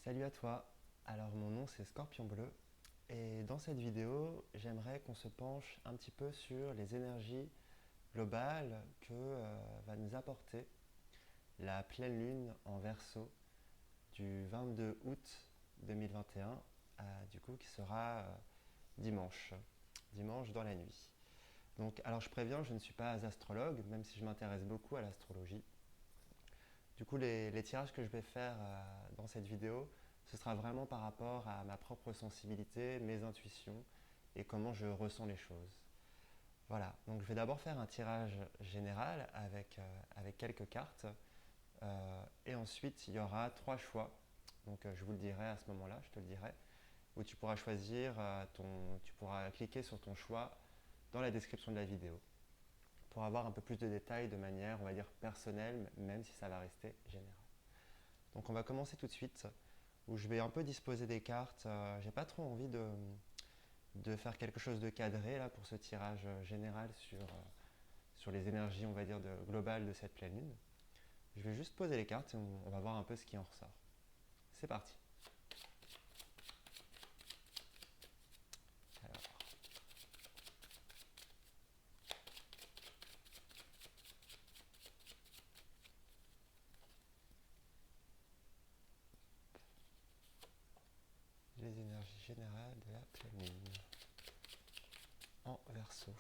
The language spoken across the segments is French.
Salut à toi, alors mon nom c'est Scorpion Bleu et dans cette vidéo j'aimerais qu'on se penche un petit peu sur les énergies globales que va nous apporter la pleine lune en Verseau du 22 août 2021 du coup qui sera dimanche, dimanche dans la nuit. Donc alors je préviens, je ne suis pas astrologue même si je m'intéresse beaucoup à l'astrologie. Du coup, les tirages que je vais faire dans cette vidéo, ce sera vraiment par rapport à ma propre sensibilité, mes intuitions et comment je ressens les choses. Voilà, donc je vais d'abord faire un tirage général avec quelques cartes et ensuite il y aura trois choix. Donc je vous le dirai à ce moment-là, je te le dirai, où tu pourras choisir tu pourras cliquer sur ton choix dans la description de la vidéo pour avoir un peu plus de détails de manière, on va dire, personnelle, même si ça va rester général. Donc on va commencer tout de suite, où je vais un peu disposer des cartes. J'ai pas trop envie de faire quelque chose de cadré là pour ce tirage général sur les énergies, on va dire, globales de cette pleine lune. Je vais juste poser les cartes et on va voir un peu ce qui en ressort. C'est parti. Alors, les énergies générales de la pleine lune en Verseau.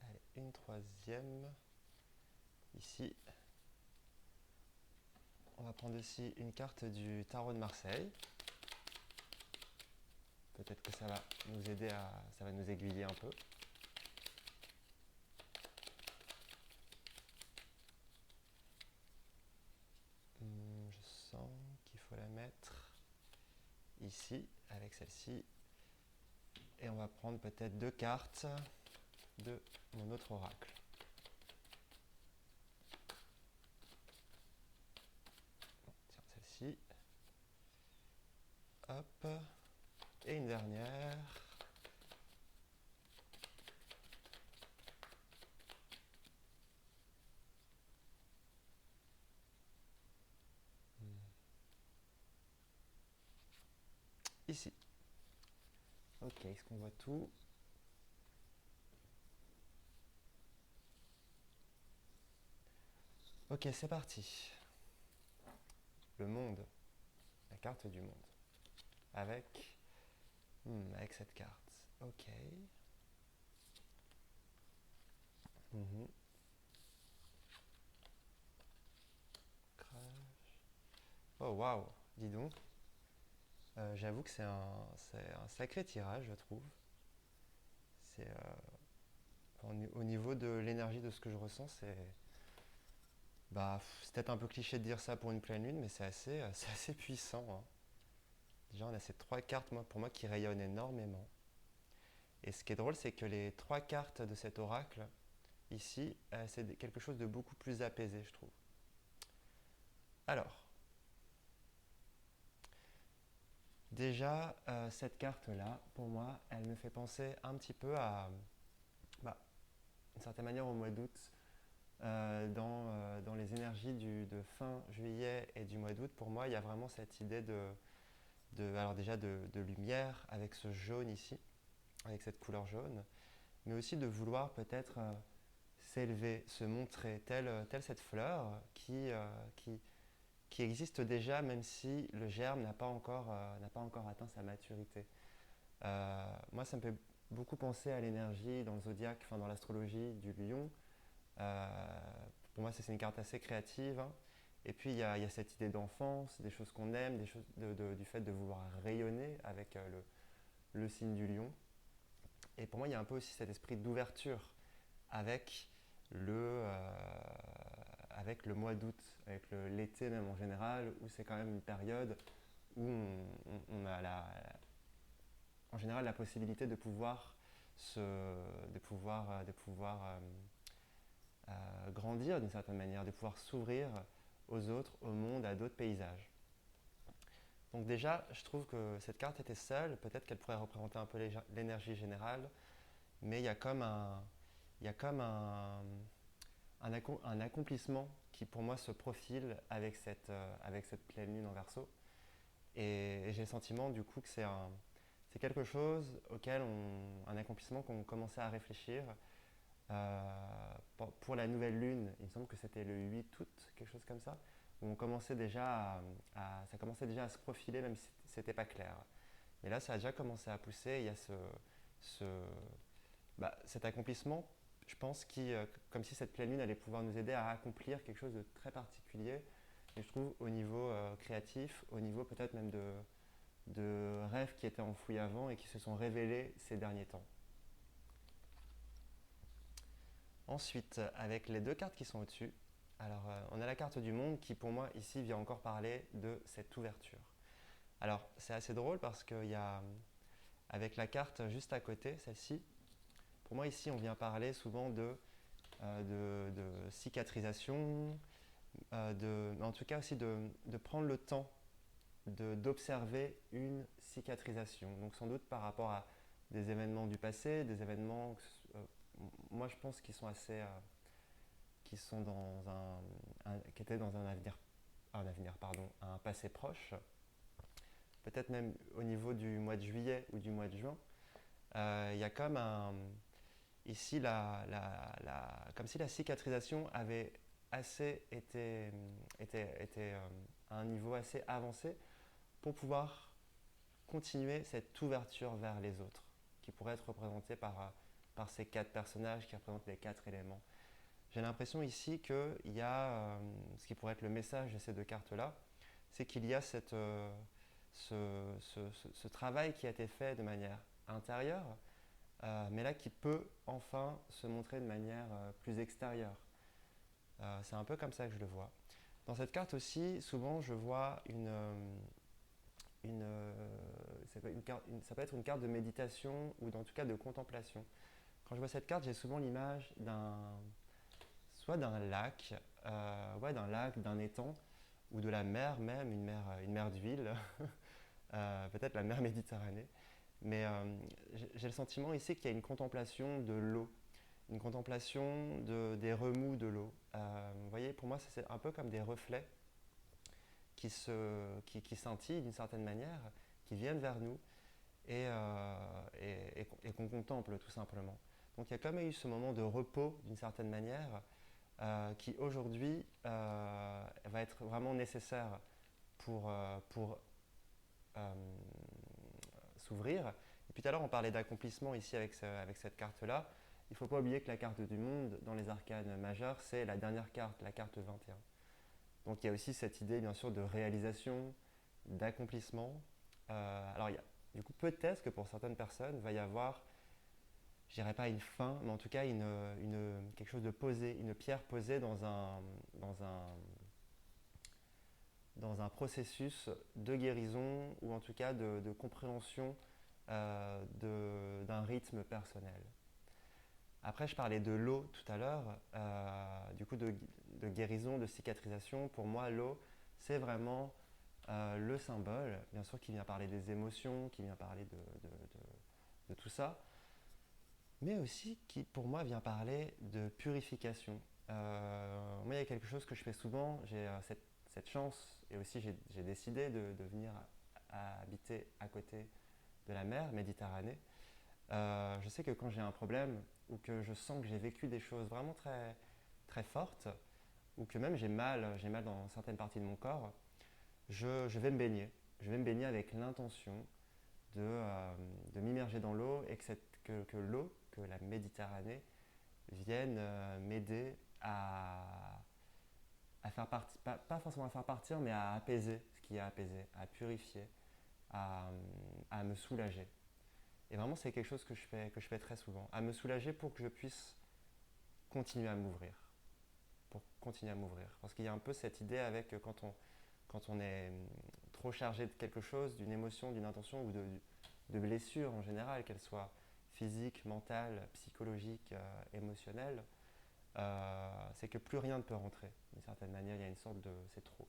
Allez, une troisième. Ici, on va prendre aussi une carte du tarot de Marseille. Peut-être que ça va nous aider ça va nous aiguiller un peu. Je sens qu'il faut la mettre ici avec celle-ci. Et on va prendre peut-être deux cartes de mon autre oracle. Bon, tiens, celle-ci. Hop. Et une dernière. Ici. Ok, est-ce qu'on voit tout? Ok, c'est parti. Le monde. La carte du monde. Avec, avec cette carte. Ok. Mhm. Oh waouh, dis donc. J'avoue que c'est un sacré tirage, je trouve. C'est au niveau de l'énergie de ce que je ressens, c'est peut-être un peu cliché de dire ça pour une pleine lune, mais c'est assez puissant, hein. Déjà, on a ces trois cartes, pour moi, qui rayonnent énormément. Et ce qui est drôle, c'est que les trois cartes de cet oracle, ici, c'est quelque chose de beaucoup plus apaisé, je trouve. Alors, déjà, cette carte-là, pour moi, elle me fait penser un petit peu bah, d'une certaine manière, au mois d'août, dans les énergies de fin juillet et du mois d'août. Pour moi, il y a vraiment cette idée alors déjà de lumière avec ce jaune ici, avec cette couleur jaune, mais aussi de vouloir peut-être s'élever, se montrer, telle cette fleur qui existe déjà, même si le germe n'a pas encore atteint sa maturité. Moi, ça me fait beaucoup penser à l'énergie dans le zodiaque, enfin dans l'astrologie du lion. Euh, pour moi, c'est une carte assez créative, hein. Et puis, il y a cette idée d'enfance, des choses qu'on aime, des choses du fait de vouloir rayonner avec le signe du lion. Et pour moi, il y a un peu aussi cet esprit d'ouverture avec avec le mois d'août, avec l'été même en général, où c'est quand même une période où on a en général la possibilité de pouvoir, de pouvoir grandir d'une certaine manière, de pouvoir s'ouvrir aux autres, au monde, à d'autres paysages. Donc déjà, je trouve que cette carte était seule, peut-être qu'elle pourrait représenter un peu l'énergie générale, mais il y a comme un accomplissement qui pour moi se profile avec cette pleine lune en Verseau. Et j'ai le sentiment du coup que c'est quelque chose un accomplissement qu'on commençait à réfléchir pour la nouvelle lune. Il me semble que c'était le 8 août, quelque chose comme ça, où on commençait déjà ça commençait déjà à se profiler, même si c'était pas clair. Mais là, ça a déjà commencé à pousser. Il y a ce, cet accomplissement, je pense, comme si cette pleine lune allait pouvoir nous aider à accomplir quelque chose de très particulier. Et je trouve au niveau créatif, au niveau peut-être même de rêves qui étaient enfouis avant et qui se sont révélés ces derniers temps. Ensuite, avec les deux cartes qui sont au-dessus, alors on a la carte du monde qui pour moi ici vient encore parler de cette ouverture. Alors c'est assez drôle parce qu'il y a, avec la carte juste à côté, celle-ci, pour moi ici on vient parler souvent de cicatrisation, en tout cas aussi de prendre le temps d'observer une cicatrisation. Donc sans doute par rapport à des événements du passé, des événements, moi je pense qui sont assez, qui sont qui étaient dans un passé proche, peut-être même au niveau du mois de juillet ou du mois de juin. Il y a comme ici comme si la cicatrisation avait été à un niveau assez avancé pour pouvoir continuer cette ouverture vers les autres, qui pourrait être représentée par ces quatre personnages qui représentent les quatre éléments. J'ai l'impression ici qu'il y a ce qui pourrait être le message de ces deux cartes-là, c'est qu'il y a ce travail qui a été fait de manière intérieure, mais là qui peut enfin se montrer de manière plus extérieure. C'est un peu comme ça que je le vois. Dans cette carte aussi, souvent je vois ça peut être une carte de méditation ou en tout cas de contemplation. Quand je vois cette carte, j'ai souvent l'image soit d'un lac, d'un étang, ou de la mer même, une mer d'huile, peut-être la mer Méditerranée. Mais j'ai le sentiment ici qu'il y a une contemplation de l'eau, une contemplation des remous de l'eau. Vous voyez, pour moi, c'est un peu comme des reflets qui scintillent d'une certaine manière, qui viennent vers nous et qu'on contemple tout simplement. Donc il y a quand même eu ce moment de repos d'une certaine manière qui aujourd'hui va être vraiment nécessaire pour s'ouvrir. Et puis tout à l'heure on parlait d'accomplissement ici avec cette carte-là. Il ne faut pas oublier que la carte du monde dans les arcanes majeures, c'est la dernière carte, la carte 21. Donc il y a aussi cette idée bien sûr de réalisation, d'accomplissement. Alors du coup peut-être que pour certaines personnes, il va y avoir, je dirais pas une fin, mais en tout cas quelque chose de posé, une pierre posée dans un processus de guérison ou en tout cas de compréhension d'un rythme personnel. Après, je parlais de l'eau tout à l'heure, du coup de guérison, de cicatrisation. Pour moi, l'eau, c'est vraiment le symbole, bien sûr, qui vient parler des émotions, qui vient parler de tout ça, mais aussi qui, pour moi, vient parler de purification. Moi, il y a quelque chose que je fais souvent, j'ai cette chance, et aussi j'ai décidé de venir habiter à côté de la mer Méditerranée. Je sais que quand j'ai un problème ou que je sens que j'ai vécu des choses vraiment très, très fortes ou que même j'ai mal dans certaines parties de mon corps, je vais me baigner. Je vais me baigner avec l'intention de m'immerger dans l'eau et que l'eau, que la Méditerranée vienne m'aider à faire partir, pas forcément à faire partir, mais à apaiser ce qui est apaisé, à purifier, à me soulager. Et vraiment, c'est quelque chose que je fais très souvent, à me soulager pour que je puisse continuer à m'ouvrir. Pour continuer à m'ouvrir. Parce qu'il y a un peu cette idée avec quand on est trop chargé de quelque chose, d'une émotion, d'une intention ou de blessure en général, qu'elle soit physique, mentale, psychologique, émotionnelle, c'est que plus rien ne peut rentrer. D'une certaine manière, il y a une sorte de c'est trop.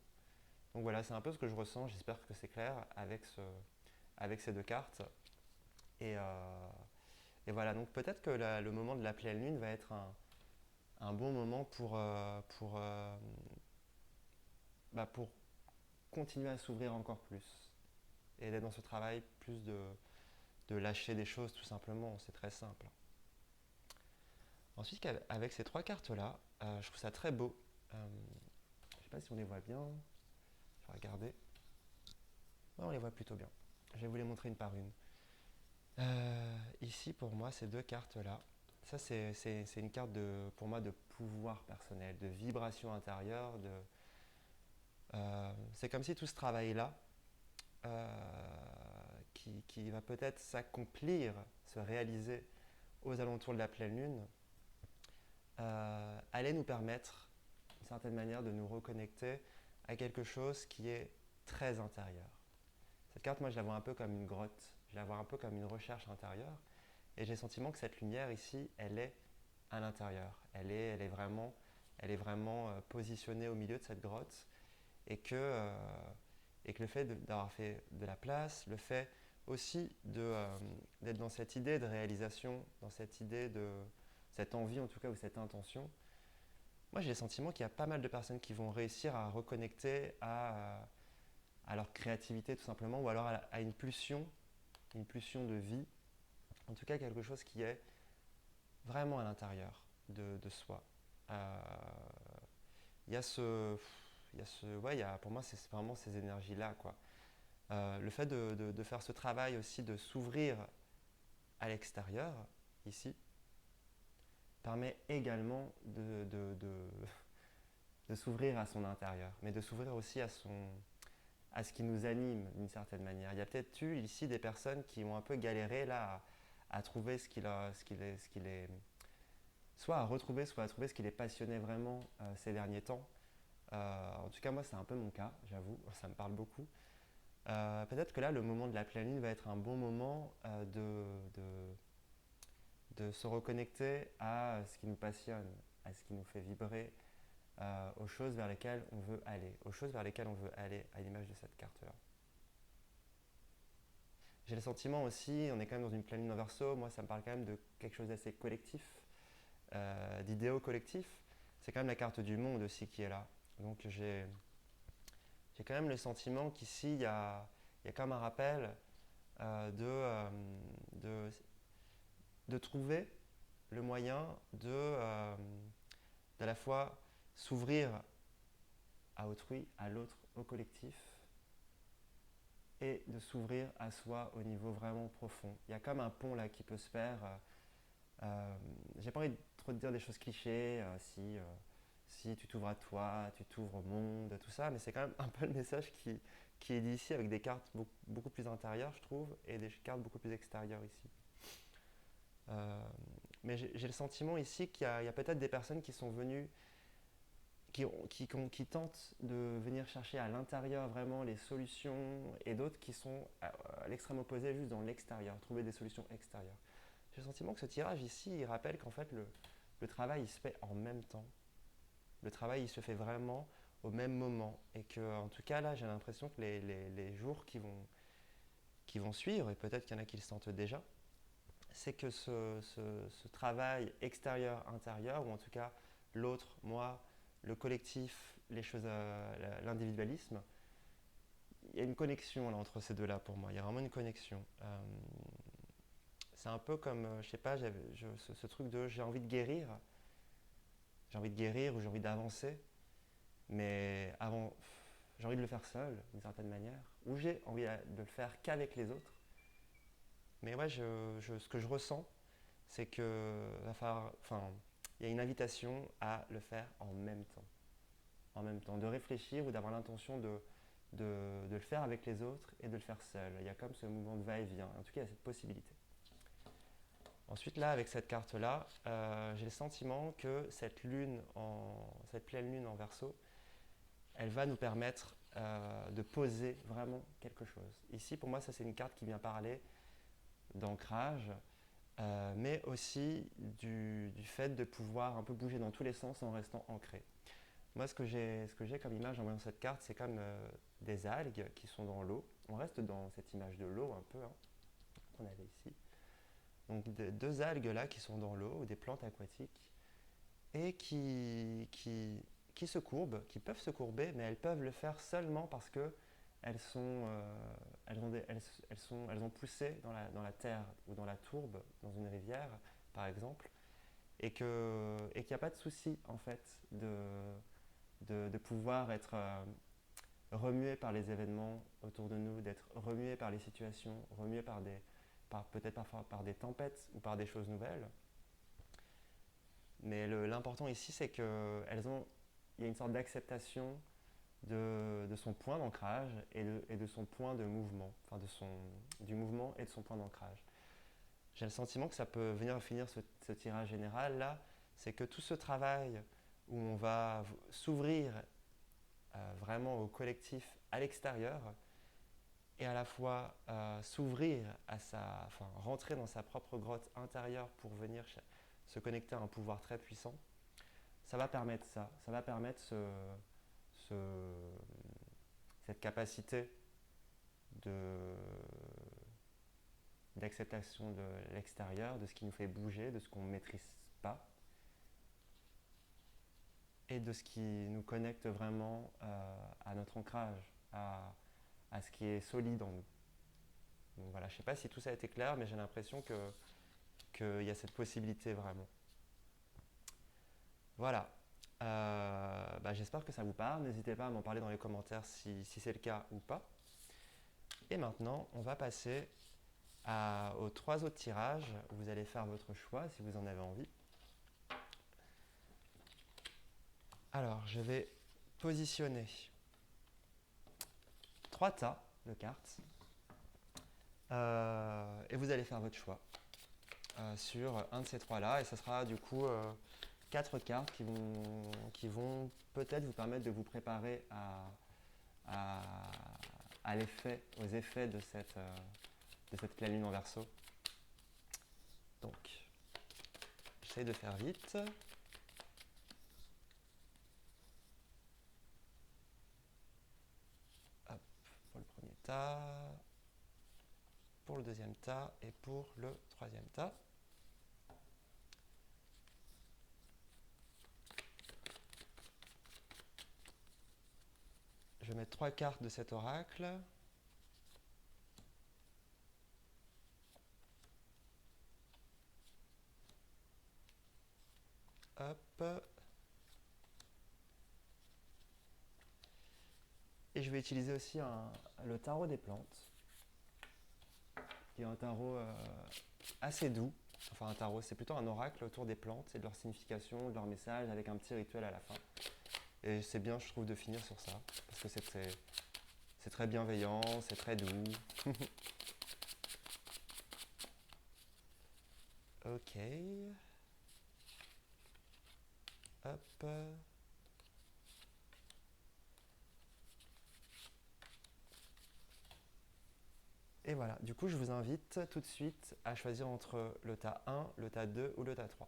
Donc voilà, c'est un peu ce que je ressens, j'espère que c'est clair avec ces deux cartes. Et, et voilà, donc peut-être que le moment de la pleine lune va être un bon moment pour continuer à s'ouvrir encore plus et d'être dans ce travail plus de lâcher des choses tout simplement, c'est très simple. Ensuite, avec ces trois cartes-là, je trouve ça très beau. Je ne sais pas si on les voit bien, je vais regarder. Ouais, on les voit plutôt bien. Je vais vous les montrer une par une. Ici, pour moi, ces deux cartes-là, ça c'est une carte pour moi de pouvoir personnel, de vibration intérieure. C'est comme si tout ce travail-là, qui va peut-être s'accomplir, se réaliser aux alentours de la pleine lune, allait nous permettre, d'une certaine manière, de nous reconnecter à quelque chose qui est très intérieur. Cette carte, moi, je la vois un peu comme une grotte, je la vois un peu comme une recherche intérieure, et j'ai le sentiment que cette lumière ici, elle est à l'intérieur. Elle est vraiment positionnée au milieu de cette grotte, et que le fait d'avoir fait de la place, le fait aussi d'être dans cette idée de réalisation, dans cette idée cette envie en tout cas, ou cette intention, moi j'ai le sentiment qu'il y a pas mal de personnes qui vont réussir à reconnecter à leur créativité tout simplement, ou alors à une pulsion de vie, en tout cas quelque chose qui est vraiment à l'intérieur de soi. Euh, Il y a ouais, pour moi c'est vraiment ces énergies-là, quoi. Le fait de faire ce travail aussi, de s'ouvrir à l'extérieur, ici, permet également de s'ouvrir à son intérieur, mais de s'ouvrir aussi à ce qui nous anime d'une certaine manière. Il y a peut-être eu ici des personnes qui ont un peu galéré là à trouver ce qui les, soit à retrouver, soit à trouver ce qui les passionnait vraiment ces derniers temps. En tout cas, moi, c'est un peu mon cas, j'avoue, ça me parle beaucoup. Peut-être que là, le moment de la pleine lune va être un bon moment de se reconnecter à ce qui nous passionne, à ce qui nous fait vibrer, aux choses vers lesquelles on veut aller, à l'image de cette carte-là. J'ai le sentiment aussi, on est quand même dans une pleine lune en verso, moi ça me parle quand même de quelque chose d'assez collectif, d'idéaux collectifs. C'est quand même la carte du monde aussi qui est là. Donc j'ai quand même le sentiment qu'ici il y a comme un rappel de, de trouver le moyen d'à la fois s'ouvrir à autrui, à l'autre, au collectif, et de s'ouvrir à soi au niveau vraiment profond. Il y a comme un pont là qui peut se faire. J'ai pas envie de trop te dire des choses clichés, si tu t'ouvres à toi, tu t'ouvres au monde, tout ça, mais c'est quand même un peu le message qui est dit ici avec des cartes beaucoup plus intérieures, je trouve, et des cartes beaucoup plus extérieures ici. Euh, mais j'ai le sentiment ici qu'il y a peut-être des personnes qui sont venues, qui tentent de venir chercher à l'intérieur vraiment les solutions, et d'autres qui sont à l'extrême opposé, juste dans l'extérieur, trouver des solutions extérieures. J'ai le sentiment que ce tirage ici, il rappelle qu'en fait le travail il se fait en même temps. Le travail il se fait vraiment au même moment, et que en tout cas là j'ai l'impression que les jours qui vont suivre, et peut-être qu'il y en a qui le sentent déjà, c'est que ce travail extérieur-intérieur, ou en tout cas l'autre, moi, le collectif, les choses, l'individualisme, il y a une connexion là, entre ces deux-là pour moi. Il y a vraiment une connexion. C'est un peu comme, je sais pas, ce truc de j'ai envie de guérir ou j'ai envie d'avancer, mais avant, j'ai envie de le faire seul d'une certaine manière, ou j'ai envie de le faire qu'avec les autres. Mais ouais, ce que je ressens, c'est que il y a une invitation à le faire en même temps. En même temps, de réfléchir ou d'avoir l'intention de le faire avec les autres et de le faire seul. Il y a comme ce mouvement de va-et-vient. En tout cas, il y a cette possibilité. Ensuite, là, avec cette carte-là, j'ai le sentiment que cette pleine lune en verso, elle va nous permettre de poser vraiment quelque chose. Ici, pour moi, ça c'est une carte qui vient parler d'ancrage, mais aussi du fait de pouvoir un peu bouger dans tous les sens en restant ancré. Moi, ce que j'ai comme image en voyant cette carte, c'est comme des algues qui sont dans l'eau. On reste dans cette image de l'eau un peu, hein, qu'on avait ici. Donc deux algues là qui sont dans l'eau, ou des plantes aquatiques, et qui se courbent, qui peuvent se courber, mais elles peuvent le faire seulement parce que elles ont poussé dans la terre ou dans la tourbe, dans une rivière par exemple, et qu'il n'y a pas de souci en fait de pouvoir être remué par les événements autour de nous, d'être remué par les situations, remué peut-être parfois par des tempêtes ou par des choses nouvelles. Mais l'important ici, c'est qu'il y a une sorte d'acceptation de son point d'ancrage et de son point de mouvement, enfin du mouvement et de son point d'ancrage. J'ai le sentiment que ça peut venir finir ce tirage général là, c'est que tout ce travail où on va s'ouvrir vraiment au collectif à l'extérieur et à la fois s'ouvrir enfin rentrer dans sa propre grotte intérieure pour venir se connecter à un pouvoir très puissant, ça va permettre ça, ça va permettre ce- cette capacité de, d'acceptation de l'extérieur, de ce qui nous fait bouger, de ce qu'on ne maîtrise pas, et de ce qui nous connecte vraiment à notre ancrage, à ce qui est solide en nous. Donc voilà, je ne sais pas si tout ça a été clair, mais j'ai l'impression qu'il y a cette possibilité vraiment. Voilà. J'espère que ça vous parle. N'hésitez pas à m'en parler dans les commentaires si c'est le cas ou pas. Et maintenant, on va passer aux trois autres tirages. Vous allez faire votre choix si vous en avez envie. Alors, je vais positionner trois tas de cartes et vous allez faire votre choix sur un de ces trois-là. Et ce sera du coup quatre cartes qui vont peut-être vous permettre de vous préparer à, aux effets de cette pleine lune en Verseau. Donc, j'essaie de faire vite. Hop, pour le premier tas, pour le deuxième tas et pour le troisième tas. Je vais mettre trois cartes de cet oracle. Hop. Et je vais utiliser aussi le tarot des plantes, qui est un tarot assez doux. Enfin, un tarot, c'est plutôt un oracle autour des plantes et de leur signification, de leur message, avec un petit rituel à la fin. Et c'est bien, je trouve, de finir sur ça, parce que c'est très bienveillant, c'est très doux. Ok. Hop. Et voilà, du coup je vous invite tout de suite à choisir entre le tas 1, le tas 2 ou le tas 3.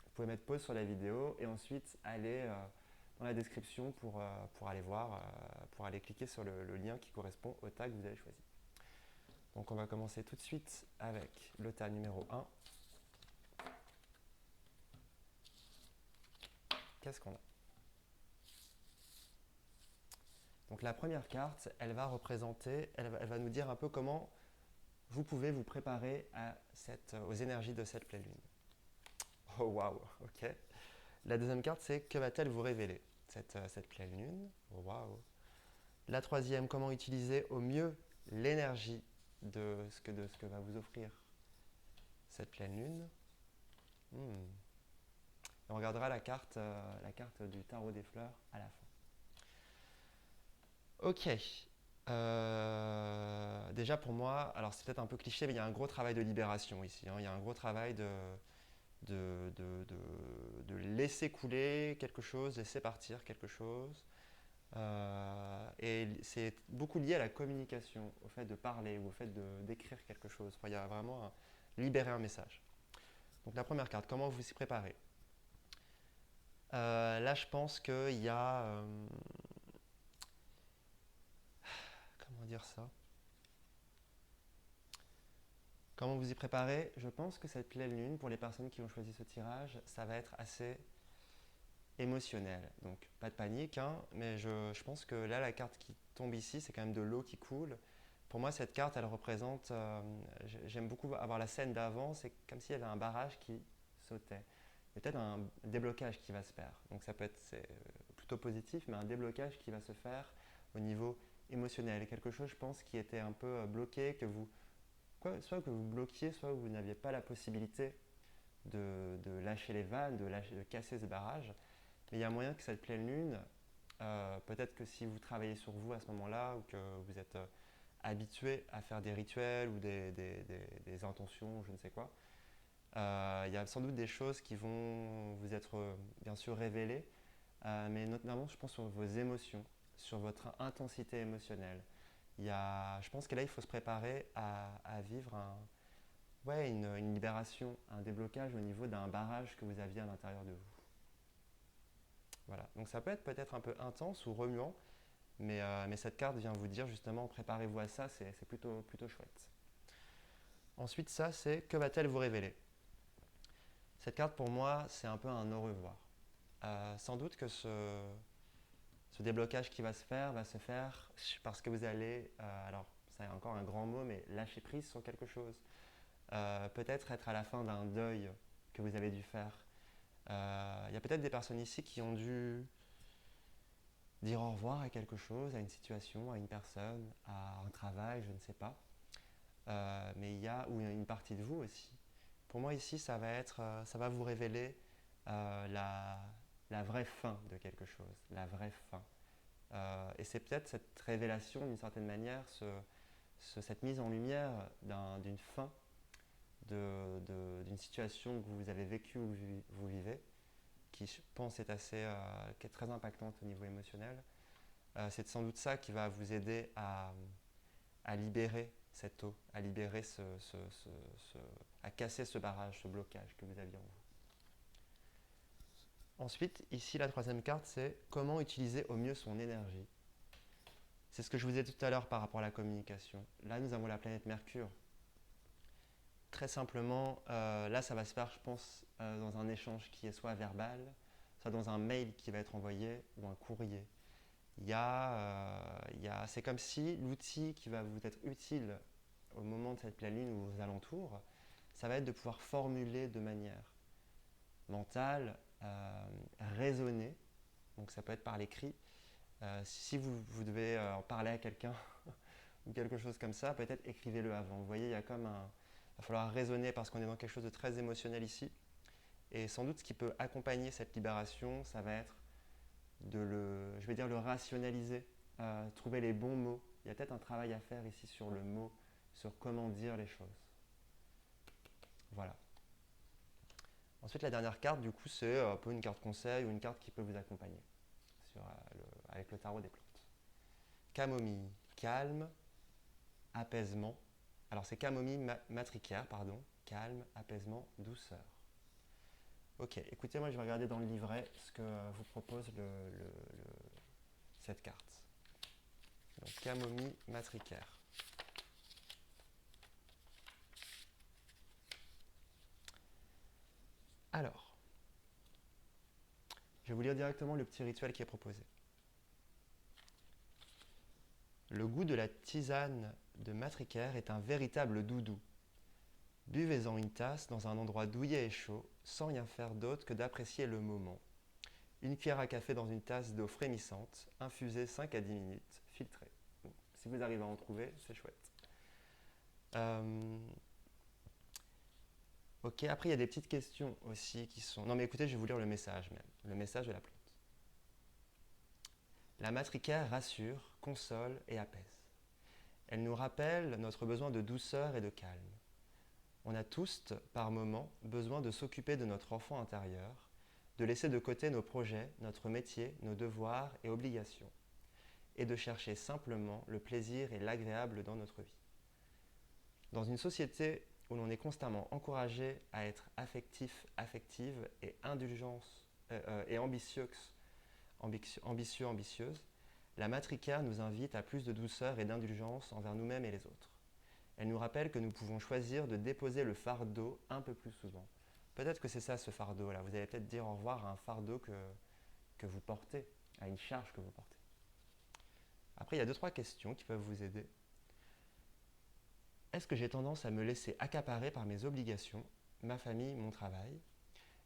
Vous pouvez mettre pause sur la vidéo et ensuite aller dans la description pour aller voir, pour aller cliquer sur le lien qui correspond au tas que vous avez choisi. Donc on va commencer tout de suite avec le tas numéro 1. Qu'est-ce qu'on a? Donc la première carte, elle va nous dire un peu comment vous pouvez vous préparer aux énergies de cette pleine lune. Oh waouh, ok. La deuxième carte, c'est que va-t-elle vous révéler, cette pleine lune? Oh waouh. La troisième, comment utiliser au mieux l'énergie de ce que va vous offrir cette pleine lune. Et on regardera la carte du tarot des fleurs à la fin. Ok. Déjà pour moi, alors c'est peut-être un peu cliché, mais il y a un gros travail de libération ici. Il y a un gros travail de laisser couler quelque chose, laisser partir quelque chose. Et c'est beaucoup lié à la communication, au fait de parler ou au fait d'écrire quelque chose. Enfin, il y a vraiment libérer un message. Donc la première carte, comment vous s'y préparez? Là, je pense qu'il y a... comment dire ça? Comment vous y préparez? Je pense que cette pleine lune, pour les personnes qui ont choisi ce tirage, ça va être assez émotionnel. Donc, pas de panique, hein, mais je pense que là, la carte qui tombe ici, c'est quand même de l'eau qui coule. Pour moi, cette carte, elle représente... j'aime beaucoup avoir la scène d'avant, c'est comme s'il y avait un barrage qui sautait. Il y a peut-être un déblocage qui va se faire. Donc ça peut être plutôt positif, mais un déblocage qui va se faire au niveau émotionnel. Quelque chose, je pense, qui était un peu bloqué, que vous, soit que vous bloquiez, soit que vous n'aviez pas la possibilité de lâcher les vannes, de casser ce barrage. Mais il y a moyen que cette pleine lune, peut-être que si vous travaillez sur vous à ce moment-là, ou que vous êtes habitué à faire des rituels ou des intentions, je ne sais quoi, il y a sans doute des choses qui vont vous être bien sûr révélées, mais notamment je pense sur vos émotions, sur votre intensité émotionnelle. Je pense que là il faut se préparer à vivre une libération, un déblocage au niveau d'un barrage que vous aviez à l'intérieur de vous. Voilà, donc ça peut être peut-être un peu intense ou remuant, mais cette carte vient vous dire justement préparez-vous à ça, c'est plutôt chouette. Ensuite, ça c'est que va-t-elle vous révéler? Cette carte pour moi c'est un peu un au revoir. Sans doute que ce déblocage qui va se faire parce que vous allez, alors c'est encore un grand mot, mais lâcher prise sur quelque chose. Peut-être être à la fin d'un deuil que vous avez dû faire. Il y a peut-être des personnes ici qui ont dû dire au revoir à quelque chose, à une situation, à une personne, à un travail, je ne sais pas. Mais il y a une partie de vous aussi. Pour moi ici, ça va vous révéler la vraie fin de quelque chose, la vraie fin. Et c'est peut-être cette révélation, d'une certaine manière, cette mise en lumière d'une fin, d'une situation que vous avez vécue ou vous vivez, qui je pense qui est très impactante au niveau émotionnel. C'est sans doute ça qui va vous aider à libérer cette eau, à libérer à casser ce barrage, ce blocage que vous aviez en vous. Ensuite, ici, la troisième carte, c'est comment utiliser au mieux son énergie. C'est ce que je vous ai dit tout à l'heure par rapport à la communication. Là, nous avons la planète Mercure. Très simplement, là, ça va se faire, je pense, dans un échange qui est soit verbal, soit dans un mail qui va être envoyé ou un courrier. C'est comme si l'outil qui va vous être utile au moment de cette pleine lune ou aux alentours, ça va être de pouvoir formuler de manière mentale, raisonnée. Donc ça peut être par l'écrit. Si vous devez en parler à quelqu'un ou quelque chose comme ça, peut-être écrivez-le avant. Vous voyez, il va falloir raisonner parce qu'on est dans quelque chose de très émotionnel ici. Et sans doute ce qui peut accompagner cette libération, ça va être je vais dire le rationaliser, trouver les bons mots. Il y a peut-être un travail à faire ici sur le mot, sur comment dire les choses. Voilà. Ensuite, la dernière carte, du coup, c'est un peu une carte conseil ou une carte qui peut vous accompagner avec le tarot des plantes. Camomille, calme, apaisement. Alors, c'est camomille matricaire, pardon. Calme, apaisement, douceur. Ok, écoutez, moi je vais regarder dans le livret ce que vous propose cette carte. Donc, camomille matricaire. Alors, je vais vous lire directement le petit rituel qui est proposé. Le goût de la tisane de matricaire est un véritable doudou. Buvez-en une tasse dans un endroit douillet et chaud, sans rien faire d'autre que d'apprécier le moment. Une cuillère à café dans une tasse d'eau frémissante, infusée 5 à 10 minutes, filtrée. Bon, si vous arrivez à en trouver, c'est chouette. Ok, après il y a des petites questions aussi qui sont... Non mais écoutez, je vais vous lire le message même, le message de la plante. La matricaire rassure, console et apaise. Elle nous rappelle notre besoin de douceur et de calme. On a tous, par moments, besoin de s'occuper de notre enfant intérieur, de laisser de côté nos projets, notre métier, nos devoirs et obligations, et de chercher simplement le plaisir et l'agréable dans notre vie. Dans une société où l'on est constamment encouragé à être affectif, affective et et ambitieuses, la matricaire nous invite à plus de douceur et d'indulgence envers nous-mêmes et les autres. Elle nous rappelle que nous pouvons choisir de déposer le fardeau un peu plus souvent. Peut-être que c'est ça ce fardeau-là. Vous allez peut-être dire au revoir à un fardeau que vous portez, à une charge que vous portez. Après, il y a 2-3 questions qui peuvent vous aider. Est-ce que j'ai tendance à me laisser accaparer par mes obligations, ma famille, mon travail?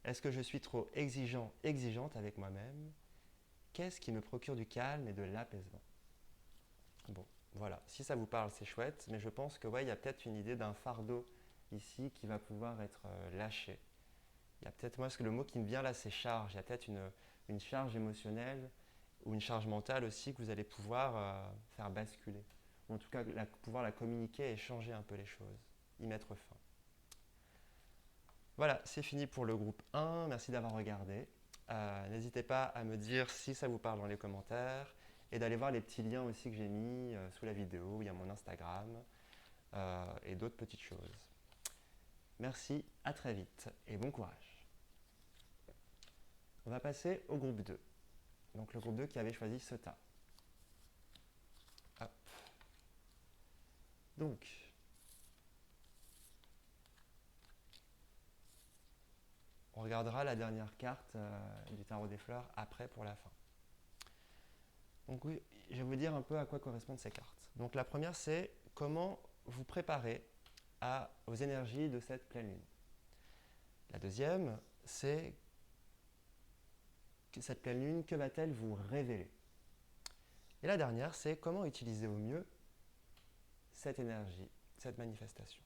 Est-ce que je suis trop exigeante avec moi-même? Qu'est-ce qui me procure du calme et de l'apaisement? Bon, voilà. Si ça vous parle, c'est chouette, mais je pense que il y a peut-être une idée d'un fardeau ici qui va pouvoir être lâché. Il y a peut-être, moi, le mot qui me vient là, c'est charge. Il y a peut-être une charge émotionnelle ou une charge mentale aussi que vous allez pouvoir faire basculer. Ou en tout cas, pouvoir la communiquer et changer un peu les choses, y mettre fin. Voilà, c'est fini pour le groupe 1. Merci d'avoir regardé. N'hésitez pas à me dire si ça vous parle dans les commentaires et d'aller voir les petits liens aussi que j'ai mis sous la vidéo. Il y a mon Instagram et d'autres petites choses. Merci, à très vite et bon courage. On va passer au groupe 2. Donc le groupe 2 qui avait choisi ce tas. Hop. Donc, on regardera la dernière carte du tarot des fleurs après pour la fin. Donc oui, je vais vous dire un peu à quoi correspondent ces cartes. Donc la première, c'est comment vous préparer aux énergies de cette pleine lune. La deuxième, c'est cette pleine lune, que va-t-elle vous révéler? Et la dernière, c'est comment utiliser au mieux cette énergie, cette manifestation.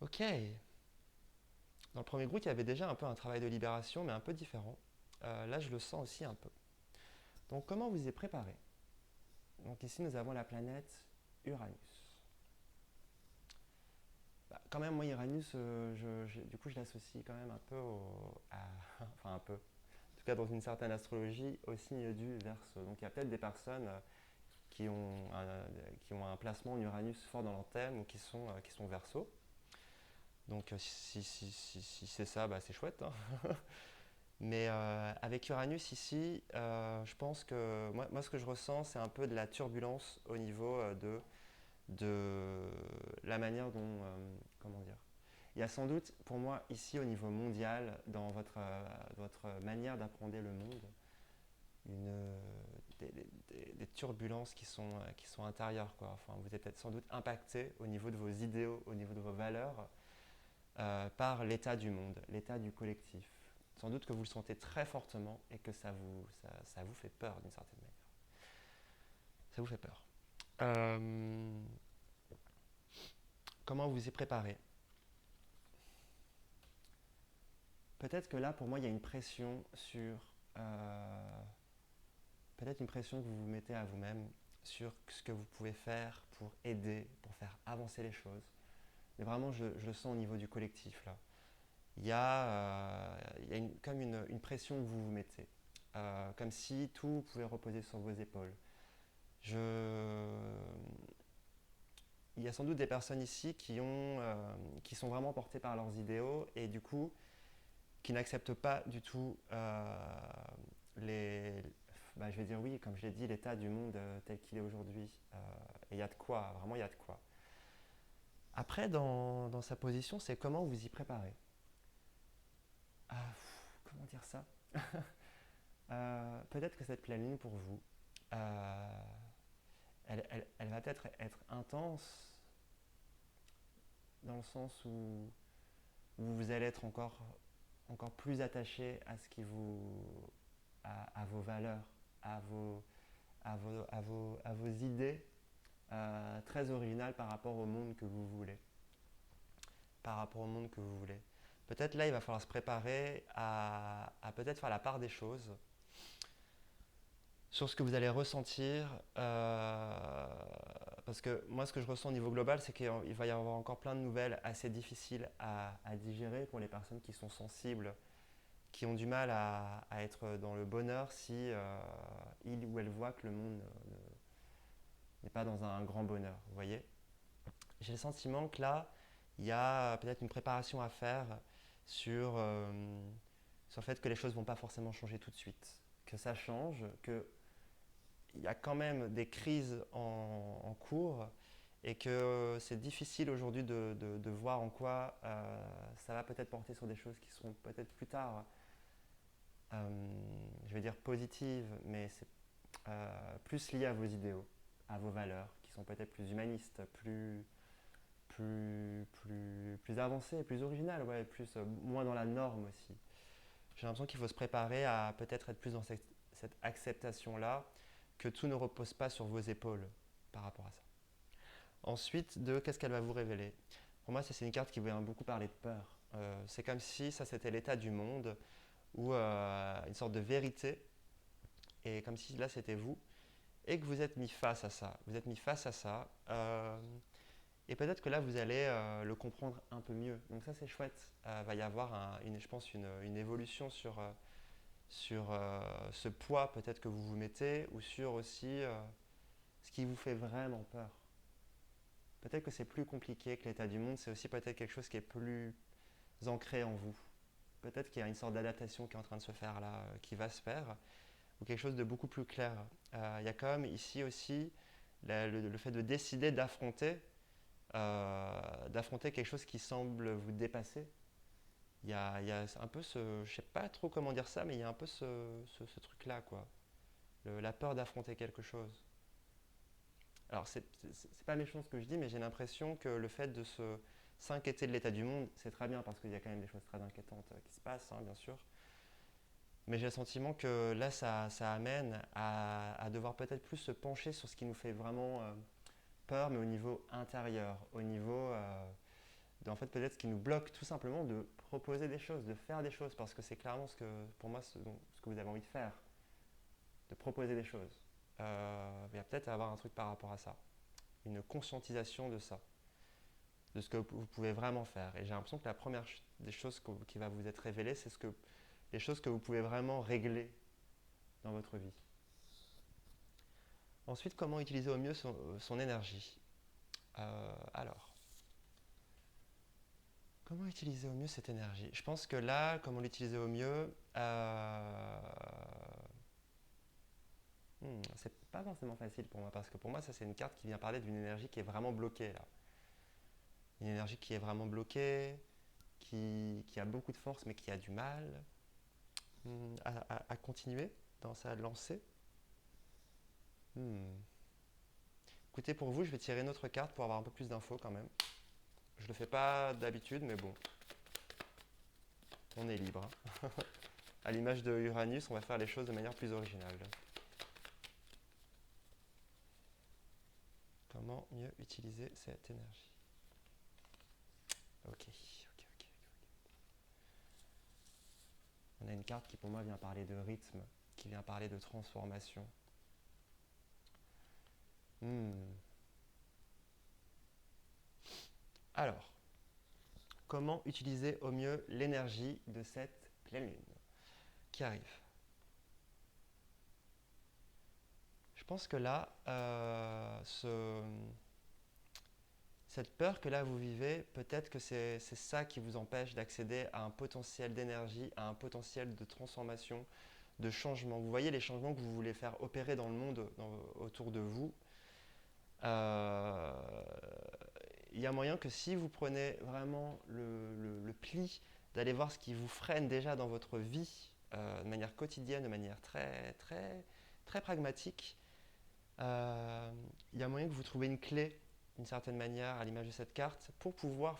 Ok. Dans le premier groupe, il y avait déjà un peu un travail de libération, mais un peu différent. Là, je le sens aussi un peu. Donc, comment vous y préparez? Donc ici, nous avons la planète Uranus. Quand même, moi, Uranus, du coup, je l'associe quand même un peu enfin un peu, en tout cas dans une certaine astrologie, au signe du Verseau. Donc il y a peut-être des personnes qui ont un placement en Uranus fort dans leur thème ou qui sont Verseau. Donc si c'est ça, c'est chouette. Hein. Mais avec Uranus ici, je pense que moi, ce que je ressens, c'est un peu de la turbulence au niveau de la manière dont, comment dire, il y a sans doute pour moi ici au niveau mondial, dans votre manière d'appréhender le monde, des turbulences qui sont intérieures, quoi. Enfin, vous êtes peut-être sans doute impacté au niveau de vos idéaux, au niveau de vos valeurs, par l'état du monde, l'état du collectif. Sans doute que vous le sentez très fortement et que ça vous fait peur d'une certaine manière. Ça vous fait peur. Comment vous y préparez? Peut-être que là, pour moi, il y a une pression sur... peut-être une pression que vous vous mettez à vous-même sur ce que vous pouvez faire pour aider, pour faire avancer les choses. Mais vraiment, je le sens au niveau du collectif, là. Il y a comme une pression que vous vous mettez. Comme si tout pouvait reposer sur vos épaules. Il y a sans doute des personnes ici qui sont vraiment portées par leurs idéaux et du coup qui n'acceptent pas du tout je vais dire oui, comme je l'ai dit, l'état du monde tel qu'il est aujourd'hui. Et il y a de quoi, vraiment il y a de quoi. Après, dans sa position, c'est comment vous y préparez. Comment dire ça? Peut-être que cette pleine lune pour vous, elle va peut-être être intense dans le sens où vous allez être encore plus attaché à ce qui à vos valeurs, à vos idées très originales par rapport au monde que vous voulez. Peut-être là, il va falloir se préparer à peut-être faire la part des choses sur ce que vous allez ressentir. Parce que moi, ce que je ressens au niveau global, c'est qu'il va y avoir encore plein de nouvelles assez difficiles à digérer pour les personnes qui sont sensibles, qui ont du mal à être dans le bonheur si il ou elle voit que le monde n'est pas dans un grand bonheur. Vous voyez? J'ai le sentiment que là, il y a peut-être une préparation à faire sur sur le fait que les choses ne vont pas forcément changer tout de suite, que ça change, qu'il y a quand même des crises en cours et que c'est difficile aujourd'hui de voir en quoi ça va peut-être porter sur des choses qui seront peut-être plus tard, je vais dire positives, mais c'est plus lié à vos idéaux, à vos valeurs, qui sont peut-être plus humanistes, plus avancées, plus originales, ouais, moins dans la norme aussi. J'ai l'impression qu'il faut se préparer à peut-être être plus dans cette acceptation-là, que tout ne repose pas sur vos épaules par rapport à ça. Ensuite, qu'est-ce qu'elle va vous révéler? Pour moi, ça c'est une carte qui vient beaucoup parler de peur. C'est comme si ça c'était l'état du monde, ou une sorte de vérité, et comme si là c'était vous, et que vous êtes mis face à ça. Vous êtes mis face à ça, et peut-être que là vous allez le comprendre un peu mieux. Donc ça c'est chouette. Va y avoir, je pense, une évolution sur ce poids peut-être que vous vous mettez, ou sur aussi ce qui vous fait vraiment peur. Peut-être que c'est plus compliqué que l'état du monde, c'est aussi peut-être quelque chose qui est plus ancré en vous. Peut-être qu'il y a une sorte d'adaptation qui est en train de se faire là, qui va se faire, ou quelque chose de beaucoup plus clair. Il y a comme ici aussi le fait de décider d'affronter quelque chose qui semble vous dépasser. Il y a un peu je sais pas trop comment dire ça, mais il y a un peu ce truc-là, quoi. La peur d'affronter quelque chose. Alors, c'est pas méchant ce que je dis, mais j'ai l'impression que le fait de s'inquiéter de l'état du monde, c'est très bien parce qu'il y a quand même des choses très inquiétantes qui se passent, hein, bien sûr. Mais j'ai le sentiment que là, ça amène à devoir peut-être plus se pencher sur ce qui nous fait vraiment peur, mais au niveau intérieur, au niveau en fait, peut-être ce qui nous bloque tout simplement de proposer des choses, de faire des choses, parce que c'est clairement pour moi, ce que vous avez envie de faire, de proposer des choses. Il y a peut-être à avoir un truc par rapport à ça, une conscientisation de ça, de ce que vous pouvez vraiment faire. Et j'ai l'impression que la première des choses qui va vous être révélée, c'est les choses que vous pouvez vraiment régler dans votre vie. Ensuite, comment utiliser au mieux son énergie? Alors, comment utiliser au mieux cette énergie? Je pense que là, comment l'utiliser au mieux, c'est pas forcément facile pour moi, parce que pour moi, ça c'est une carte qui vient parler d'une énergie qui est vraiment bloquée là. Une énergie qui est vraiment bloquée, qui a beaucoup de force, mais qui a du mal à continuer dans sa lancée. Écoutez, pour vous, je vais tirer une autre carte pour avoir un peu plus d'infos quand même. Je le fais pas d'habitude, mais bon, on est libre, hein. À l'image de Uranus, on va faire les choses de manière plus originale. Comment mieux utiliser cette énergie? Ok. On a une carte qui pour moi vient parler de rythme, qui vient parler de transformation. Alors, comment utiliser au mieux l'énergie de cette pleine lune qui arrive? Je pense que là, cette peur que là vous vivez, peut-être que c'est ça qui vous empêche d'accéder à un potentiel d'énergie, à un potentiel de transformation, de changement. Vous voyez les changements que vous voulez faire opérer dans le monde autour de vous. Il y a moyen que si vous prenez vraiment le pli d'aller voir ce qui vous freine déjà dans votre vie, de manière quotidienne, de manière très, très, très pragmatique, il y a moyen que vous trouviez une clé, d'une certaine manière, à l'image de cette carte, pour pouvoir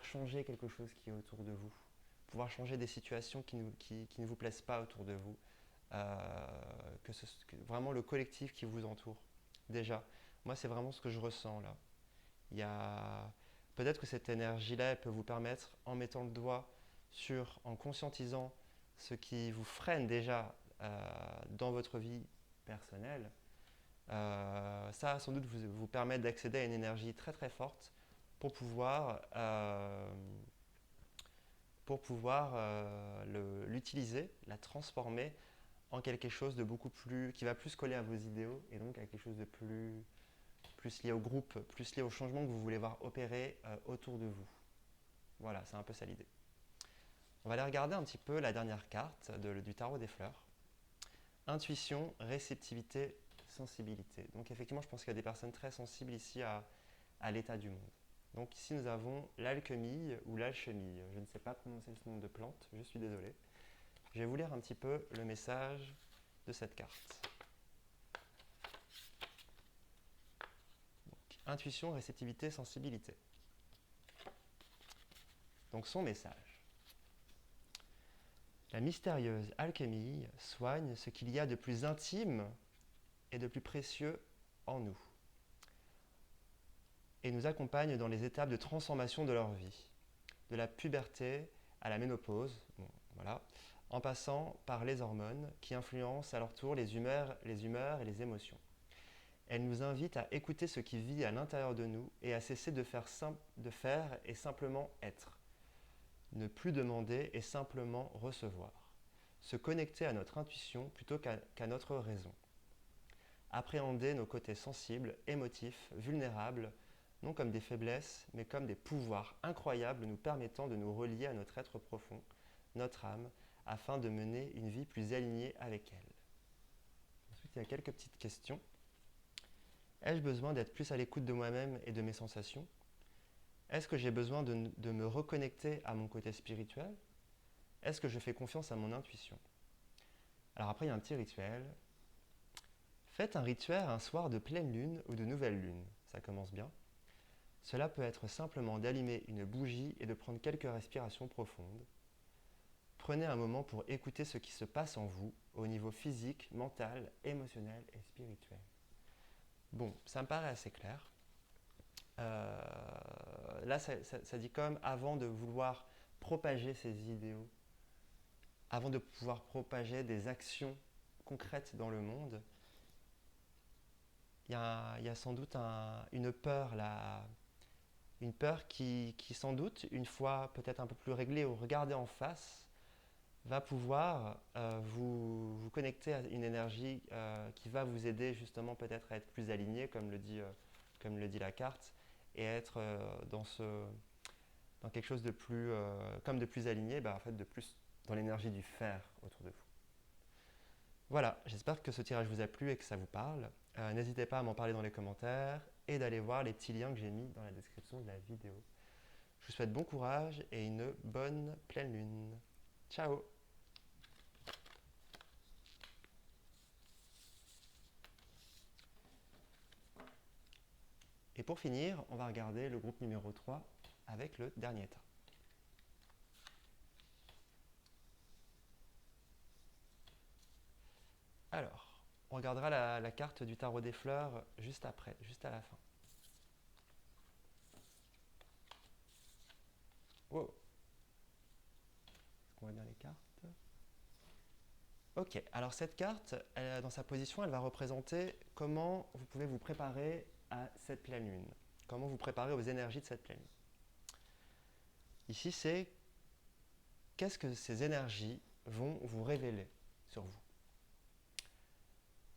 changer quelque chose qui est autour de vous, pouvoir changer des situations qui ne vous plaisent pas autour de vous, que vraiment le collectif qui vous entoure. Déjà, moi c'est vraiment ce que je ressens là. Il y a peut-être que cette énergie-là, elle peut vous permettre, en mettant le doigt en conscientisant ce qui vous freine déjà dans votre vie personnelle, ça va sans doute vous permettre d'accéder à une énergie très très forte pour pouvoir l'utiliser, la transformer en quelque chose de beaucoup plus, qui va plus coller à vos idéaux et donc à quelque chose de plus lié au groupe, plus lié au changement que vous voulez voir opérer autour de vous. Voilà, c'est un peu ça l'idée. On va aller regarder un petit peu la dernière carte du tarot des fleurs. Intuition, réceptivité, sensibilité. Donc effectivement, je pense qu'il y a des personnes très sensibles ici à l'état du monde. Donc ici, nous avons l'alchimie ou l'alchimie. Je ne sais pas prononcer ce nom de plante, je suis désolé. Je vais vous lire un petit peu le message de cette carte. Donc, intuition, réceptivité, sensibilité. Donc son message. La mystérieuse alchimie soigne ce qu'il y a de plus intime et de plus précieux en nous et nous accompagne dans les étapes de transformation de leur vie, de la puberté à la ménopause, bon, voilà, en passant par les hormones qui influencent à leur tour les humeurs et les émotions. Elle nous invite à écouter ce qui vit à l'intérieur de nous et à cesser de faire et simplement être. Ne plus demander et simplement recevoir. Se connecter à notre intuition plutôt qu'à notre raison. Appréhender nos côtés sensibles, émotifs, vulnérables, non comme des faiblesses, mais comme des pouvoirs incroyables nous permettant de nous relier à notre être profond, notre âme, afin de mener une vie plus alignée avec elle. Ensuite, il y a quelques petites questions. Ai-je besoin d'être plus à l'écoute de moi-même et de mes sensations? Est-ce que j'ai besoin de me reconnecter à mon côté spirituel? Est-ce que je fais confiance à mon intuition? Alors après, il y a un petit rituel. Faites un rituel un soir de pleine lune ou de nouvelle lune. Ça commence bien. Cela peut être simplement d'allumer une bougie et de prendre quelques respirations profondes. Prenez un moment pour écouter ce qui se passe en vous au niveau physique, mental, émotionnel et spirituel. Bon, ça me paraît assez clair. Là, ça dit comme avant de vouloir propager ces idéaux, avant de pouvoir propager des actions concrètes dans le monde, il y a sans doute une peur là. Une peur qui, sans doute, une fois peut-être un peu plus réglée ou regardée en face, va pouvoir vous connecter à une énergie qui va vous aider justement peut-être à être plus aligné, comme le dit la carte, et être dans quelque chose de plus, comme de plus aligné, en fait de plus dans l'énergie du faire autour de vous. Voilà, j'espère que ce tirage vous a plu et que ça vous parle. N'hésitez pas à m'en parler dans les commentaires et d'aller voir les petits liens que j'ai mis dans la description de la vidéo. Je vous souhaite bon courage et une bonne pleine lune. Ciao! Et pour finir, on va regarder le groupe numéro 3 avec le dernier état. Alors, on regardera la carte du tarot des fleurs juste après, juste à la fin. Wow. Est-ce qu'on voit bien les cartes? Ok, alors cette carte, dans sa position, elle va représenter comment vous pouvez vous préparer à cette pleine lune. Comment vous préparer aux énergies de cette pleine lune. Ici, c'est qu'est-ce que ces énergies vont vous révéler sur vous.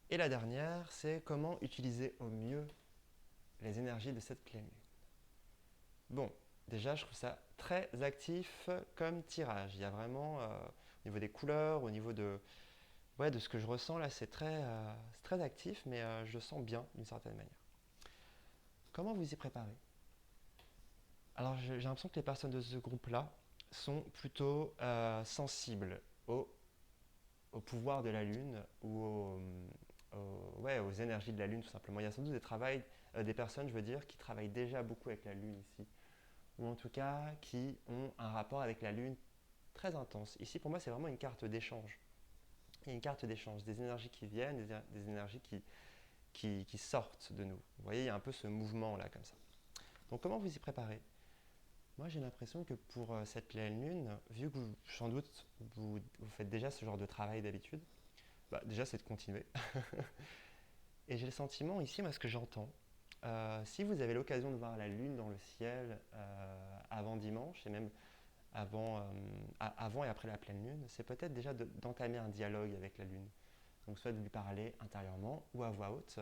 Et la dernière, c'est comment utiliser au mieux les énergies de cette pleine lune. Bon, déjà, je trouve ça très actif comme tirage. Il y a vraiment, au niveau des couleurs, au niveau de ce que je ressens là, c'est très actif, mais je le sens bien d'une certaine manière. Comment vous y préparez? Alors, j'ai l'impression que les personnes de ce groupe-là sont plutôt sensibles au pouvoir de la Lune ou aux énergies de la Lune, tout simplement. Il y a sans doute des personnes, je veux dire, qui travaillent déjà beaucoup avec la Lune ici, ou en tout cas qui ont un rapport avec la Lune très intense. Ici, pour moi, c'est vraiment une carte d'échange. Il y a une carte d'échange, des énergies qui viennent, des énergies qui sortent de nous. Vous voyez, il y a un peu ce mouvement-là, comme ça. Donc, comment vous y préparez? Moi, j'ai l'impression que pour cette pleine lune, vu que sans doute vous faites déjà ce genre de travail d'habitude, déjà, c'est de continuer. Et j'ai le sentiment ici, moi, ce que j'entends, si vous avez l'occasion de voir la lune dans le ciel avant dimanche, et même avant et après la pleine lune, c'est peut-être déjà d'entamer un dialogue avec la lune. Donc soit de lui parler intérieurement ou à voix haute.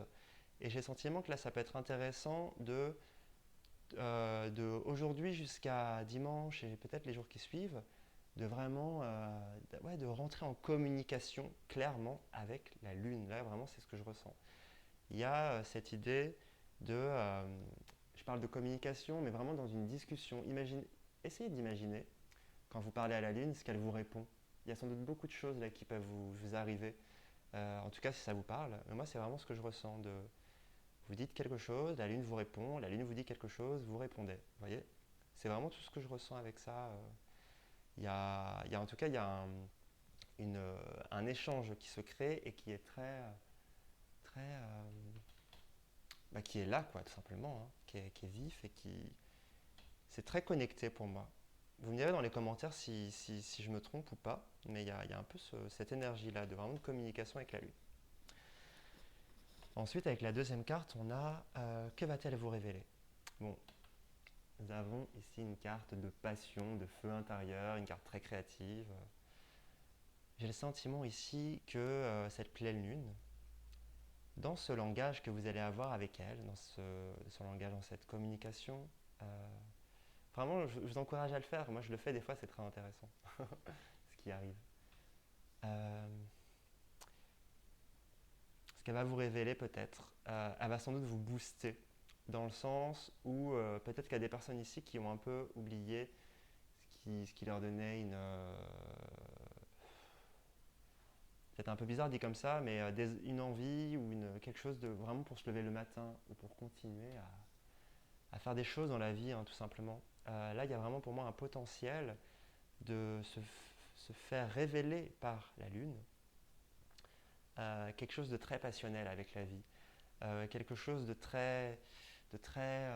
Et j'ai le sentiment que là, ça peut être intéressant de aujourd'hui jusqu'à dimanche et peut-être les jours qui suivent, de vraiment ouais, de rentrer en communication clairement avec la Lune. Là, vraiment, c'est ce que je ressens. Il y a cette idée de, je parle de communication, mais vraiment dans une discussion. Essayez d'imaginer, quand vous parlez à la Lune, ce qu'elle vous répond. Il y a sans doute beaucoup de choses là qui peuvent vous arriver. En tout cas, si ça vous parle. Mais moi, c'est vraiment ce que je ressens. Vous dites quelque chose, la Lune vous répond, la Lune vous dit quelque chose, vous répondez. Vous voyez? C'est vraiment tout ce que je ressens avec ça. En tout cas, il y a un échange qui se crée et qui est très, qui est là, quoi, tout simplement, hein, qui est vif et c'est très connecté pour moi. Vous me direz dans les commentaires si je me trompe ou pas, mais il y a un peu cette énergie-là de vraiment de communication avec la Lune. Ensuite, avec la deuxième carte, on a que va-t-elle vous révéler? Bon, nous avons ici une carte de passion, de feu intérieur, une carte très créative. J'ai le sentiment ici que cette pleine lune, dans ce langage que vous allez avoir avec elle, dans ce langage, dans cette communication, vraiment, je vous encourage à le faire. Moi, je le fais des fois, c'est très intéressant ce qui arrive. Ce qu'elle va vous révéler peut-être, elle va sans doute vous booster dans le sens où peut-être qu'il y a des personnes ici qui ont un peu oublié ce qui leur donnait peut-être un peu bizarre dit comme ça, mais une envie ou quelque chose de vraiment pour se lever le matin ou pour continuer à faire des choses dans la vie, hein, tout simplement. Là, il y a vraiment pour moi un potentiel de se faire révéler par la Lune quelque chose de très passionnel avec la vie, quelque chose de très, de très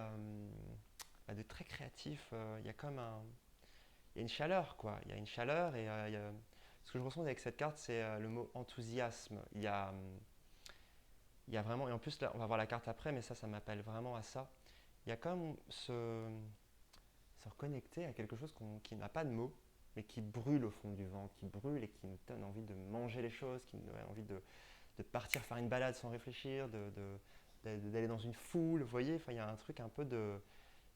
créatif. Il y a comme il y a une chaleur, quoi. Il y a une chaleur et ce que je ressens avec cette carte, c'est le mot enthousiasme. Il y a vraiment, et en plus là, on va voir la carte après, mais ça m'appelle vraiment à ça. Il y a comme se reconnecter à quelque chose qui n'a pas de mots, mais qui brûle au fond du ventre, qui brûle et qui nous donne envie de manger les choses, qui nous donne envie de partir faire une balade sans réfléchir, d'aller dans une foule, vous voyez, enfin, il y a un truc un peu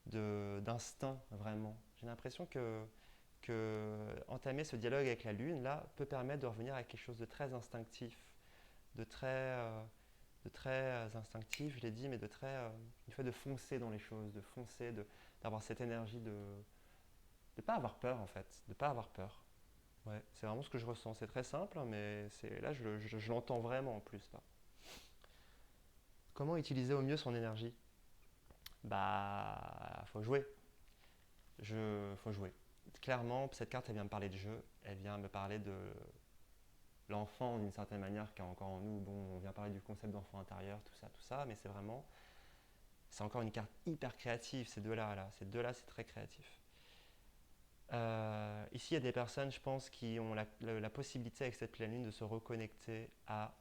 d'instinct, vraiment. J'ai l'impression que entamer ce dialogue avec la Lune, là, peut permettre de revenir à quelque chose de très instinctif, de très, de très instinctif, je l'ai dit, mais de très, une fois de foncer dans les choses, de foncer, d'avoir cette énergie de ne pas avoir peur, en fait, de ne pas avoir peur. Ouais, c'est vraiment ce que je ressens. C'est très simple, hein, mais là, je l'entends vraiment en plus. Là. Comment utiliser au mieux son énergie? Bah, faut jouer. Faut jouer. Clairement, cette carte, elle vient me parler de jeu. Elle vient me parler de l'enfant d'une certaine manière qui est encore en nous. Bon, on vient parler du concept d'enfant intérieur, tout ça, mais c'est encore une carte hyper créative. Ces deux-là, ces deux-là, c'est très créatif. Ici, il y a des personnes, je pense, qui ont la possibilité avec cette pleine lune de se reconnecter à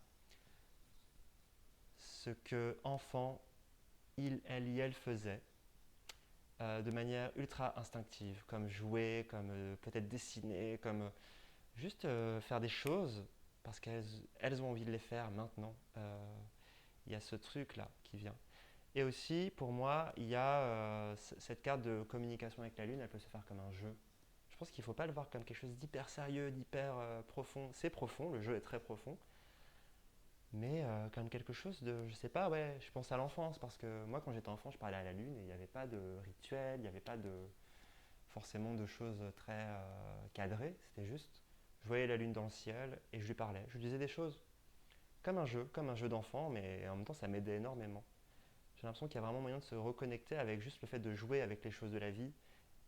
ce que enfant, elle faisait de manière ultra instinctive, comme jouer, comme peut-être dessiner, comme juste faire des choses parce qu'elles ont envie de les faire maintenant. Il y a ce truc-là qui vient. Et aussi, pour moi, il y a cette carte de communication avec la Lune, elle peut se faire comme un jeu. Je pense qu'il ne faut pas le voir comme quelque chose d'hyper sérieux, d'hyper profond. C'est profond, le jeu est très profond, mais comme quelque chose de, je sais pas, ouais, je pense à l'enfance, parce que moi, quand j'étais enfant, je parlais à la Lune et il n'y avait pas de rituel, il n'y avait pas forcément de choses très cadrées, c'était juste, je voyais la Lune dans le ciel et je lui parlais, je lui disais des choses, comme un jeu d'enfant, mais en même temps, ça m'aidait énormément. J'ai l'impression qu'il y a vraiment moyen de se reconnecter avec juste le fait de jouer avec les choses de la vie,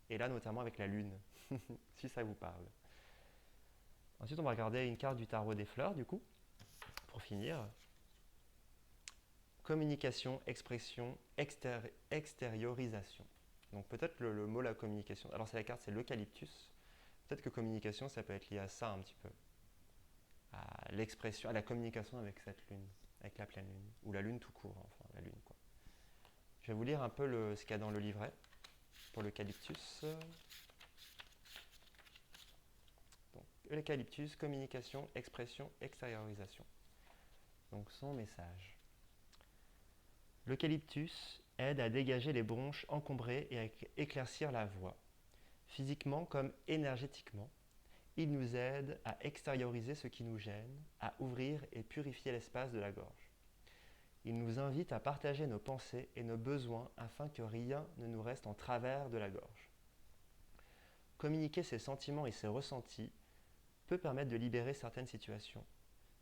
et là notamment avec la Lune, si ça vous parle. Ensuite, on va regarder une carte du tarot des fleurs, du coup, pour finir. Communication, expression, extériorisation. Donc peut-être le mot la communication. Alors c'est la carte, c'est l'eucalyptus. Peut-être que communication, ça peut être lié à ça un petit peu. À l'expression, à la communication avec cette lune, avec la pleine lune. Ou la lune tout court, enfin la lune quoi. Je vais vous lire un peu ce qu'il y a dans le livret pour l'eucalyptus. Donc l'eucalyptus, communication, expression, extériorisation. Donc son message. L'eucalyptus aide à dégager les bronches encombrées et à éclaircir la voie, physiquement comme énergétiquement. Il nous aide à extérioriser ce qui nous gêne, à ouvrir et purifier l'espace de la gorge. Il nous invite à partager nos pensées et nos besoins afin que rien ne nous reste en travers de la gorge. Communiquer ses sentiments et ses ressentis peut permettre de libérer certaines situations.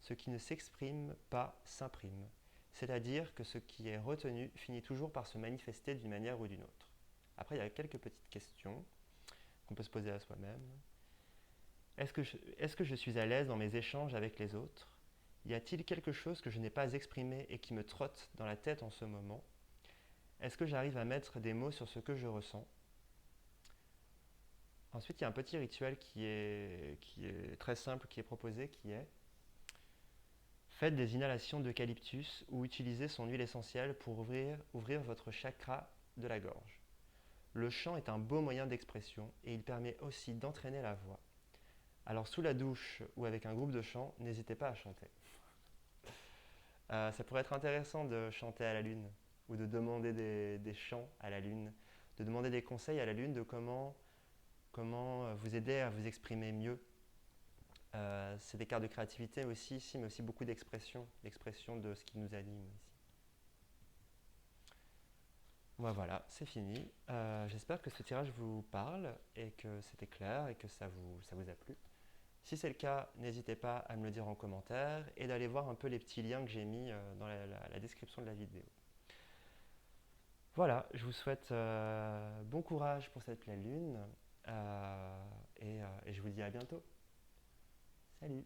Ce qui ne s'exprime pas s'imprime, c'est-à-dire que ce qui est retenu finit toujours par se manifester d'une manière ou d'une autre. Après, il y a quelques petites questions qu'on peut se poser à soi-même. Est-ce que je suis à l'aise dans mes échanges avec les autres? Y a-t-il quelque chose que je n'ai pas exprimé et qui me trotte dans la tête en ce moment? Est-ce que j'arrive à mettre des mots sur ce que je ressens? Ensuite, il y a un petit rituel qui est très simple, qui est proposé, qui est: faites des inhalations d'eucalyptus ou utilisez son huile essentielle pour ouvrir votre chakra de la gorge. Le chant est un beau moyen d'expression et il permet aussi d'entraîner la voix. Alors sous la douche ou avec un groupe de chant, n'hésitez pas à chanter. Ça pourrait être intéressant de chanter à la lune ou de demander des chants à la lune, de demander des conseils à la lune de comment vous aider à vous exprimer mieux. C'est des cartes de créativité aussi ici, mais aussi beaucoup d'expression, l'expression de ce qui nous anime ici. Voilà, c'est fini. J'espère que ce tirage vous parle et que c'était clair et que ça vous a plu. Si c'est le cas, n'hésitez pas à me le dire en commentaire et d'aller voir un peu les petits liens que j'ai mis dans la description de la vidéo. Voilà, je vous souhaite bon courage pour cette pleine lune et je vous dis à bientôt. Salut!